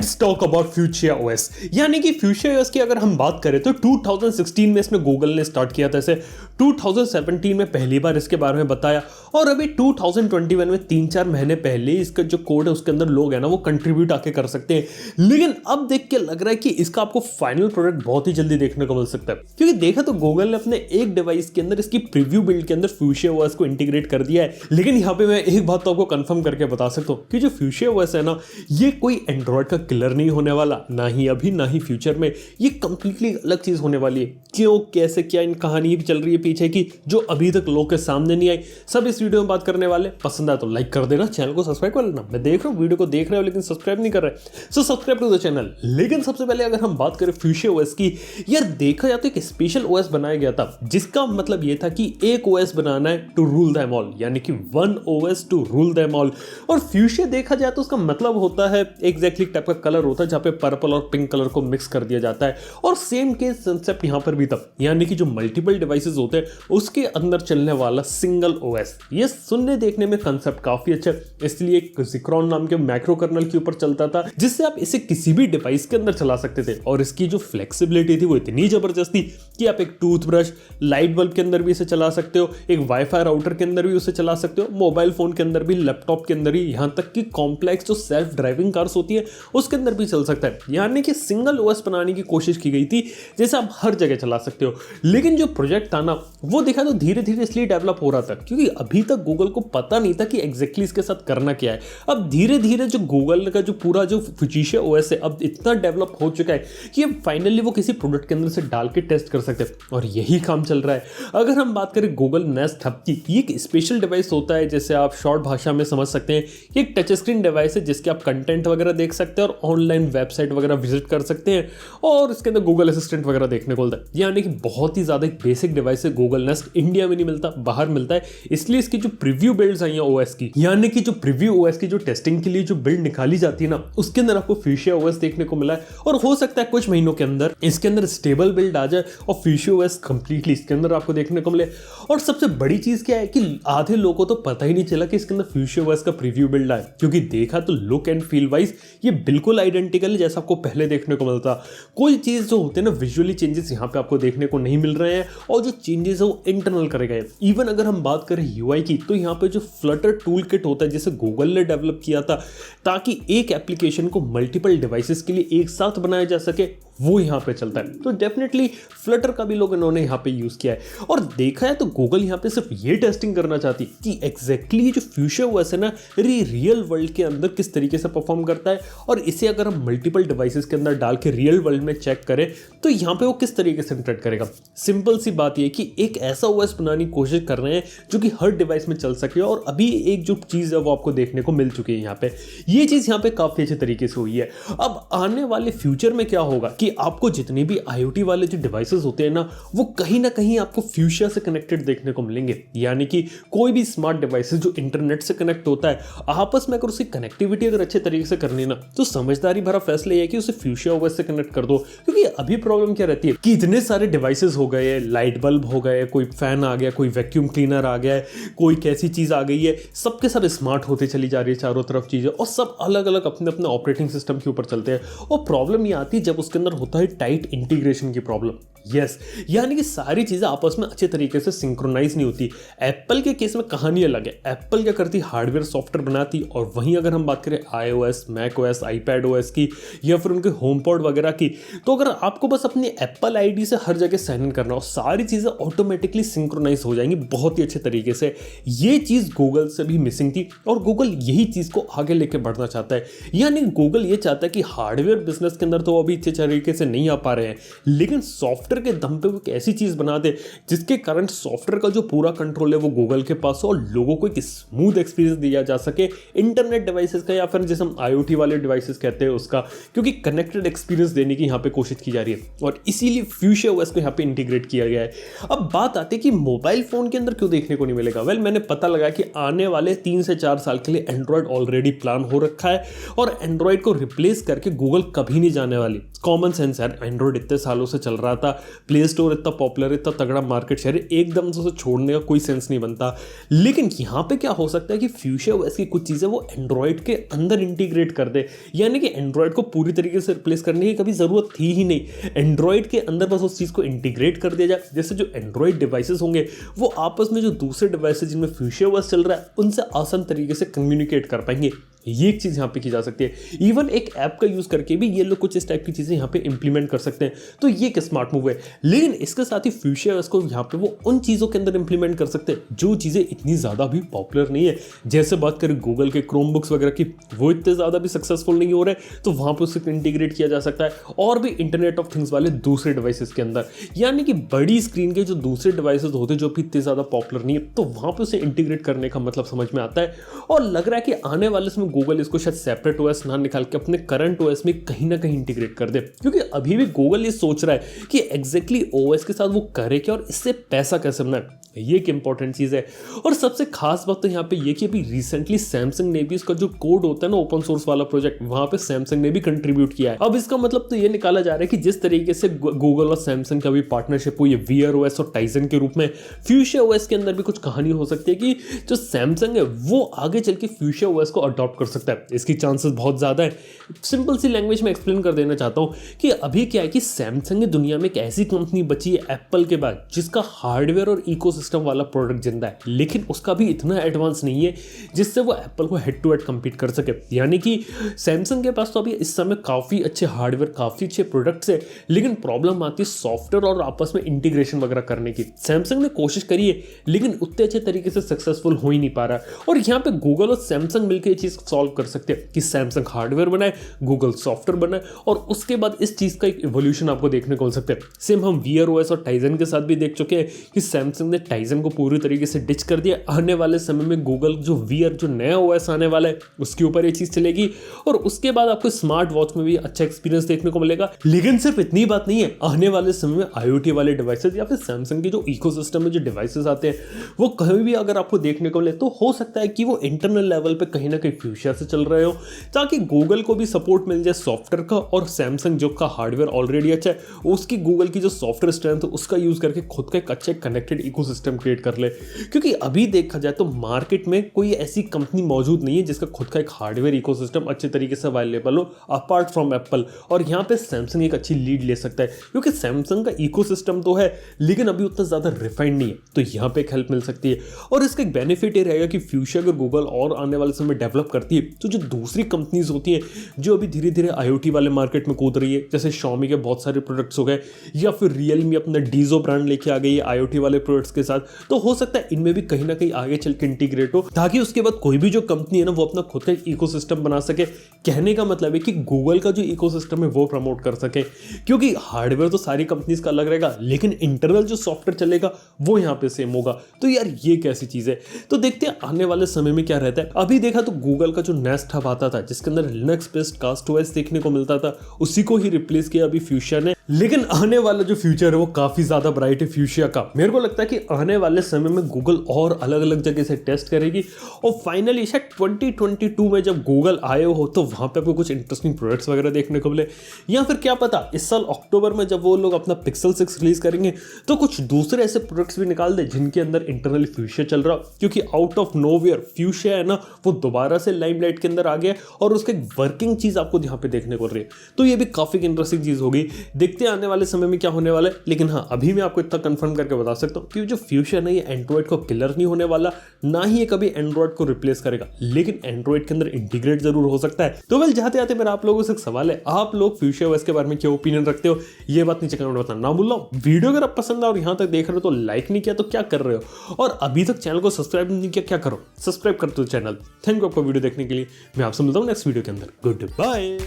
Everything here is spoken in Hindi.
Let's talk about fuchsia OS. यानी कि फ्यूशिया ओएस की अगर हम बात करें तो 2016 में इसमें गूगल ने स्टार्ट किया था इसे, 2017 में पहली बार इसके बारे में बताया और अभी 2021 में 3-4 महीने पहले इसका जो कोड है उसके अंदर लोग है ना वो कंट्रीब्यूट आके कर सकते हैं। लेकिन अब देख के लग रहा है कि इसका आपको फाइनल प्रोडक्ट बहुत ही जल्दी देखने को मिल सकता है, क्योंकि देखा तो गूगल ने अपने एक डिवाइस के अंदर इसकी प्रीव्यू बिल्ड के अंदर फ्यूशिया ओएस को इंटीग्रेट कर दिया है। लेकिन यहाँ पे मैं एक बात तो आपको कंफर्म करके बता सकता हूँ कि जो फ्यूशिया ओएस है ना ये कोई एंड्रॉइड का किलर नहीं होने वाला, ना ही अभी ना ही फ्यूचर में। ये कंप्लीटली अलग चीज होने वाली है। क्यों, कैसे, क्या इन कहानी भी चल रही है पीछे की जो अभी तक लोग के सामने नहीं आई, सब इस वीडियो में बात करने वाले। पसंद आया तो लाइक कर देना, चैनल को सब्सक्राइब कर लेना। मैं देख रहा हूँ वीडियो को देख रहे हो लेकिन सब्सक्राइब नहीं कर रहे, so subscribe to the channel. लेकिन सबसे पहले अगर हम बात करें फ्यूशिया ओएस की, यार देखा जाए तो एक स्पेशल ओएस बनाया गया था जिसका मतलब ये था कि एक ओएस बनाना है टू रूल देम ऑल, यानी कि one OS to rule them all. और फ्यूशिया देखा जाए तो उसका मतलब होता है एग्जैक्टली टाइप का कलर होता है जहां पे पर्पल और पिंक कलर को मिक्स कर दिया जाता है। और सेम केस कंसेप्ट यहां पर भी था, यानी कि जो मल्टीपल डिवाइसेस होते हैं उसके अंदर चलने वाला सिंगल ओएस। ये सुनने देखने में कंसेप्ट काफी अच्छा है, इसलिए एक ज़िक्रोन नाम के मैक्रो कर्नल के ऊपर चलता था जिससे आप इसे किसी भी डिवाइस के अंदर चला सकते थे। और इसकी जो फ्लेक्सिबिलिटी थी वो इतनी जबरदस्त थी कि आप एक टूथब्रश, लाइट बल्ब के अंदर भी इसे चला सकते हो, एक वाईफाई राउटर के अंदर भी उसे चला सकते हो, मोबाइल फोन के अंदर भी, लैपटॉप के अंदर ही, यहां तक कि कॉम्प्लेक्स जो सेल्फ ड्राइविंग कार्स होती है उसके अंदर भी चल सकता है। यानी कि सिंगल ओएस बनाने की कोशिश की गई थी जैसे आप हर जगह चला सकते हो। लेकिन जो प्रोजेक्ट था ना वो देखा तो धीरे धीरे इसलिए डेवलप हो रहा था क्योंकि अभी तक गूगल को पता नहीं था कि एग्जैक्टली इसके साथ करना क्या है। अब धीरे धीरे जो गूगल का जो पूरा जो फ्यूशिया ओएस है अब इतना डेवलप हो चुका है कि अब फाइनली वो किसी प्रोडक्ट के अंदर से डाल के टेस्ट कर सकते हैं और यही काम चल रहा है। अगर हम बात करें गूगल नेस्ट हब की, ये एक स्पेशल डिवाइस होता है, जैसे आप शॉर्ट भाषा में समझ सकते हैं। ये एक टच स्क्रीन डिवाइस है जिसके आप कंटेंट वगैरह देख सकते हैं और ऑनलाइन वेबसाइट वगैरह विजिट कर सकते हैं और इसके अंदर गूगल असिस्टेंट वगैरह देखने को मिलता है। यानी कि बहुत ही ज्यादा एक बेसिक डिवाइस है। गूगल नेस्ट इंडिया में नहीं मिलता, बाहर मिलता है, इसलिए इसकी जो प्रीव्यू बिल्ड्स आई हैं ओएस की, यानी कि जो प्रीव्यू ओएस की जो टेस्टिंग के लिए जो बिल्ड निकाली जाती है ना उसके अंदर आपको फ्यूशिया ओएस देखने को मिला है। और हो सकता है कुछ महीनों के अंदर इसके अंदर स्टेबल बिल्ड आ जाए और फ्यूशिया ओएस कंप्लीटली इसके अंदर आपको देखने को मिले। और सबसे बड़ी चीज क्या है कि आधे लोगों को तो पता ही नहीं चला कि इसके अंदर फ्यूशिया ओएस का प्रीव्यू बिल्ड आया, क्योंकि देखा तो लुक एंड फील वाइज ये बिल्कुल आइडेंटिकल है जैसा आपको पहले देखने को मिलता। कोई चीज जो होते हैं ना विजुअली चेंजेस यहाँ पे आपको देखने को नहीं मिल रहे हैं और जो चेंजेस है वो इंटरनल करे गए। इवन अगर हम बात करें यूआई की तो यहाँ पे जो फ्लटर टूल किट होता है जिसे गूगल ने डेवलप किया था ताकि एक एप्लीकेशन को मल्टीपल डिवाइसेस के लिए एक साथ बनाया जा सके, वो यहाँ पे चलता है। तो डेफिनेटली फ्लटर का भी लोग इन्होंने यहाँ पे यूज किया है। और देखा है तो गूगल यहाँ पे सिर्फ ये टेस्टिंग करना चाहती कि एग्जैक्टली जो फ्यूशिया ओएस है ना रियल वर्ल्ड के अंदर किस तरीके से परफॉर्म करता है और इसे अगर हम मल्टीपल डिवाइसेस के अंदर डाल के रियल वर्ल्ड में चेक करें तो यहाँ पे वो किस तरीके से इंटरेक्ट करेगा। सिंपल सी बात यह कि एक ऐसा ओएस बनाने की कोशिश कर रहे हैं जो कि हर डिवाइस में चल सके और अभी एक जो चीज है वो आपको देखने को मिल चुकी है। यहाँ पे ये चीज यहाँ पे काफी अच्छे तरीके से हुई है। अब आने वाले फ्यूचर में क्या होगा कि आपको जितने भी IoT वाले जो डिवाइसेस होते हैं ना वो कहीं ना कहीं आपको फ्यूशिया से कनेक्टेड देखने को मिलेंगे। यानी कि कोई भी स्मार्ट डिवाइसेस जो इंटरनेट से कनेक्ट होता है आपस में अगर उसकी कनेक्टिविटी अगर अच्छे तरीके से करनी ना तो समझदारी भरा फैसला यह है कि उसे फ्यूशिया ओएस से कनेक्ट कर दो। क्योंकि अभी प्रॉब्लम क्या रहती है कि इतने सारे डिवाइसेस हो गए, लाइट बल्ब हो गए, कोई फैन आ गया, कोई वैक्यूम क्लीनर आ गया है, कोई कैसी चीज आ गई है, सबके सब स्मार्ट होते चली जा रही है चारों तरफ चीजें और सब अलग अलग अपने अपने ऑपरेटिंग सिस्टम के ऊपर चलते हैं। और प्रॉब्लम ये आती है जब उसके अंदर होता है टाइट इंटीग्रेशन की प्रॉब्लम। यस, यानी कि सारी चीजें आपस में अच्छे तरीके से सिंक्रोनाइज नहीं होती। एप्पल के केस में कहानी अलग है। एप्पल क्या करती, हार्डवेयर सॉफ्टवेयर बनाती, और वहीं अगर हम बात करें iOS, macOS, iPadOS की या फिर उनके होमपॉड वगैरह की, तो अगर आपको बस अपनी एप्पल आईडी से हर जगह साइन इन करना हो सारी चीजें ऑटोमेटिकली सिंक्रोनाइज हो जाएंगी बहुत ही अच्छे तरीके से। ये चीज गूगल से भी मिसिंग थी और गूगल यही चीज को आगे लेके बढ़ना चाहता है। यानी गूगल ये चाहता है कि हार्डवेयर बिजनेस के अंदर तो अभी अच्छे तरीके से नहीं आ पा रहे हैं, लेकिन सॉफ्टवेयर के दम पे वो एक ऐसी चीज बना दे जिसके कारण सॉफ्टवेयर का जो पूरा कंट्रोल है वो गूगल के पास हो और लोगों को एक स्मूथ एक्सपीरियंस दिया जा सके इंटरनेट डिवाइसेस का या फिर जैसे हम IoT वाले डिवाइसेस कहते हैं उसका, क्योंकि कनेक्टेड एक्सपीरियंस देने की यहाँ पे कोशिश की जा रही है और इसीलिए फ्यूशिया ओएस को यहाँ पे इंटीग्रेट किया गया है। अब बात आती है कि मोबाइल फोन के अंदर क्यों देखने को नहीं मिलेगा। मैंने पता लगा कि आने वाले 3 से 4 साल के लिए एंड्रॉइड ऑलरेडी प्लान हो रखा है और एंड्रॉइड को रिप्लेस करके गूगल कभी नहीं जाने वाली। कॉमन सेंस यार, एंड्रॉइड इतने सालों से चल रहा था, प्ले स्टोर इतना पॉपुलर, इतना तगड़ा मार्केट शेयर, एकदम से उसे छोड़ने का कोई सेंस नहीं बनता। लेकिन यहाँ पे क्या हो सकता है कि फ्यूचर ओएस की कुछ चीज़ें वो एंड्रॉइड के अंदर इंटीग्रेट कर दे, यानी कि एंड्रॉइड को पूरी तरीके से रिप्लेस करने की कभी ज़रूरत थी ही नहीं। एंड्रॉइड के अंदर बस उस चीज़ को इंटीग्रेट कर दिया जाए, जैसे जो एंड्रॉइड डिवाइसेस होंगे वो आपस में जो दूसरे डिवाइसेस जिनमें फ्यूचर ओएस चल रहा है उनसे आसान तरीके से कम्युनिकेट कर पाएंगे। ये एक चीज़ यहाँ पे की जा सकती है। इवन एक ऐप का यूज़ करके भी ये लोग कुछ इस टाइप की चीज़ें यहाँ पे इंप्लीमेंट कर सकते हैं, तो ये एक स्मार्ट मूव है। लेकिन इसके साथ ही फ्यूचर ओएस को यहाँ पे वो उन चीज़ों के अंदर इंप्लीमेंट कर सकते हैं जो चीज़ें इतनी ज़्यादा भी पॉपुलर नहीं है। जैसे बात करें गूगल के क्रोम बुक्स वगैरह की, वो इतने ज़्यादा भी सक्सेसफुल नहीं हो रहे, तो वहाँ पर उसे इंटीग्रेट किया जा सकता है। और भी इंटरनेट ऑफ थिंग्स वाले दूसरे डिवाइसेस के अंदर, यानी कि बड़ी स्क्रीन के जो दूसरे डिवाइसेस होते हैं जो भी इतने ज़्यादा पॉपुलर नहीं है, तो वहाँ पर उसे इंटीग्रेट करने का मतलब समझ में आता है। और लग रहा है कि आने वाले समय गूगल इसको शायद सेपरेट ओएस ना निकाल के अपने करंट ओएस में कहीं ना कहीं इंटीग्रेट कर दे, क्योंकि अभी भी गूगल ये सोच रहा है कि एग्जैक्टली ओएस के साथ वो करे क्या और इससे पैसा कैसे बनाए। ये एक इंपॉर्टेंट चीज़ है। और सबसे खास बात तो यहाँ पे ये कि अभी रिसेंटली सैमसंग ने भी इसका जो कोड होता है ना, ओपन सोर्स वाला प्रोजेक्ट, वहाँ पे सैमसंग ने भी कंट्रीब्यूट किया है। अब इसका मतलब तो ये निकाला जा रहा है कि जिस तरीके से गूगल और सैमसंग का भी पार्टनरशिप हुई है वीयर ओएस और टाइजन के रूप में, फ्यूचर ओएस के अंदर भी कुछ कहानी हो सकती है कि जो सैमसंग है वो आगे चल के फ्यूचर ओएस को अडॉप्ट कर सकता है। इसकी चांसेस बहुत ज़्यादा है। सिंपल सी लैंग्वेज में एक्सप्लेन कर देना चाहता हूँ कि अभी क्या है कि सैमसंग दुनिया में एक ऐसी कंपनी बची है एप्पल के बाद जिसका हार्डवेयर और इकोसिस्टम वाला प्रोडक्ट जिंदा है, लेकिन उसका भी इतना एडवांस नहीं है जिससे वो एप्पल को हेड टू हेड कंपीट कर सके। यानी कि सैमसंग के पास तो अभी इस समय काफ़ी अच्छे हार्डवेयर, काफ़ी अच्छे प्रोडक्ट्स है, लेकिन प्रॉब्लम आती है सॉफ्टवेयर और आपस में इंटीग्रेशन वगैरह करने की। सैमसंग ने कोशिश करी है लेकिन उतने अच्छे तरीके से सक्सेसफुल हो ही नहीं पा रहा। और यहाँ पे गूगल और सैमसंग मिलकर ये चीज़ सॉल्व कर सकते हैं कि सैमसंग हार्डवेयर बनाए, गूगल सॉफ्टवेयर बनाए, और उसके बाद इस चीज़ का एक इवोल्यूशन आपको देखने को मिल सकता है। सेम हम वीयर ओएस और टाइजन के साथ भी देख चुके हैं कि सैमसंग ने टाइजन को पूरी तरीके से डिच कर दिया। आने वाले समय में गूगल जो वीयर, जो नया ओएस आने वाला है, उसके ऊपर ये चीज़ चलेगी और उसके बाद आपको स्मार्ट वॉच में भी अच्छा एक्सपीरियंस देखने को मिलेगा। लेकिन सिर्फ इतनी बात नहीं है, आने वाले समय में IoT वाले डिवाइसेस या फिर सैमसंग के जो इकोसिस्टम में जो डिवाइसेस आते हैं वो कहीं भी अगर आपको देखने को मिले तो हो सकता है कि वो इंटरनल लेवल पे कहीं ना कहीं फ्यूचर से चल रहे हो, ताकि गूगल को भी सपोर्ट मिल जाए सॉफ्टवेयर का, और सैमसंग जो का हार्डवेयर ऑलरेडी अच्छा है उसकी गूगल की जो सॉफ्टवेयर स्ट्रेंथ है उसका यूज़ करके खुद का एक अच्छा कनेक्टेड इकोसिस्टम क्रिएट कर ले। क्योंकि अभी देखा जाए तो मार्केट में कोई ऐसी कंपनी मौजूद नहीं है जिसका खुद का एक हार्डवेयर इकोसिस्टम अच्छे तरीके से अवेलेबल हो अपार्ट फ्रॉम एप्पल, और यहाँ पे सैमसंग एक अच्छी लीड ले सकता है क्योंकि सैमसंग का इकोसिस्टम तो है लेकिन अभी उतना ज़्यादा रिफाइंड नहीं है, तो यहाँ पे एक हेल्प मिल सकती है। और इसका एक बेनिफिट ये रहेगा कि फ्यूचर अगर गूगल और आने वाले समय डेवलप करती है तो जो दूसरी कंपनीज होती हैं जो अभी धीरे धीरे IoT वाले मार्केट में कूद रही है, जैसे Xiaomi के बहुत सारे प्रोडक्ट्स हो गए, या फिर Realme अपना डीजो ब्रांड लेके आ गई है IoT वाले प्रोडक्ट्स के साथ, तो हो सकता है इनमें भी कहीं ना कहीं आगे चल के इंटीग्रेट हो, ताकि उसके बाद कोई भी जो कंपनी है ना वो अपना खुद का इकोसिस्टम बना सके। कहने का मतलब है कि गूगल का जो इकोसिस्टम है वो प्रमोट कर सके, क्योंकि हार्डवेयर तो सारी कंपनीज का अलग रहेगा लेकिन इंटरनल जो सॉफ्टवेयर चलेगा वो यहाँ पे सेम होगा। तो यार ये कैसी चीज है, तो देखते हैं आने वाले समय में क्या रहता है। अभी देखा तो गूगल का जो नेस्ट हब आता था जिसके अंदर लिनक्स बेस्ड कास्टओएस देखने को मिलता था, उसी को ही रिप्लेस किया अभी फ्यूचर ने। लेकिन आने वाला जो फ्यूचर है वो काफी ज्यादा ब्राइट है फ्यूचर का। मेरे को लगता है कि आने वाले समय में गूगल और अलग अलग जगह से टेस्ट करेगी और फाइनली शायद 2022 में जब गूगल आए हो तो वहां पे आपको कुछ इंटरेस्टिंग प्रोडक्ट्स वगैरह देखने को मिले, या फिर क्या पता इस साल अक्टूबर में जब वो लोग अपना पिक्सल 6 रिलीज करेंगे तो कुछ दूसरे ऐसे प्रोडक्ट्स भी निकाल दे जिनके अंदर इंटरनली फ्यूचर चल रहा हो, क्योंकि आउट ऑफ नोवेयर फ्यूचर है ना वो दोबारा से लाइमलाइट के अंदर आ गया और उसकी वर्किंग चीज आपको यहाँ पे देखने को मिल रही है। तो ये भी काफी इंटरेस्टिंग चीज होगी, देखते हैं आने वाले समय में क्या होने वाला है। लेकिन हाँ, अभी मैं आपको इतना कंफर्म करके बता सकता हूँ कि जो फ्यूचर है ये एंड्रॉइड को किलर नहीं होने वाला, ना ही ये कभी एंड्रॉइड को रिप्लेस करेगा, लेकिन एंड्रॉइड के अंदर इंटीग्रेट जरूर हो सकता है। तो वेल, जाते आते मेरा आप लोगों से एक सवाल है, आप लोग फ्यूचर ओएस के बारे में क्या ओपिनियन रखते हो, ये बात नीचे कमेंट में बताना ना भूलना। वीडियो अगर आप पसंद है और यहाँ तक देख रहे हो तो लाइक नहीं किया तो क्या कर रहे हो, और अभी तक चैनल को सब्सक्राइब नहीं किया क्या करो, सब्सक्राइब कर दो चैनल। थैंक यू आपको वीडियो देखने के लिए। मैं आपसे मिलता हूँ नेक्स्ट वीडियो के अंदर। Good bye.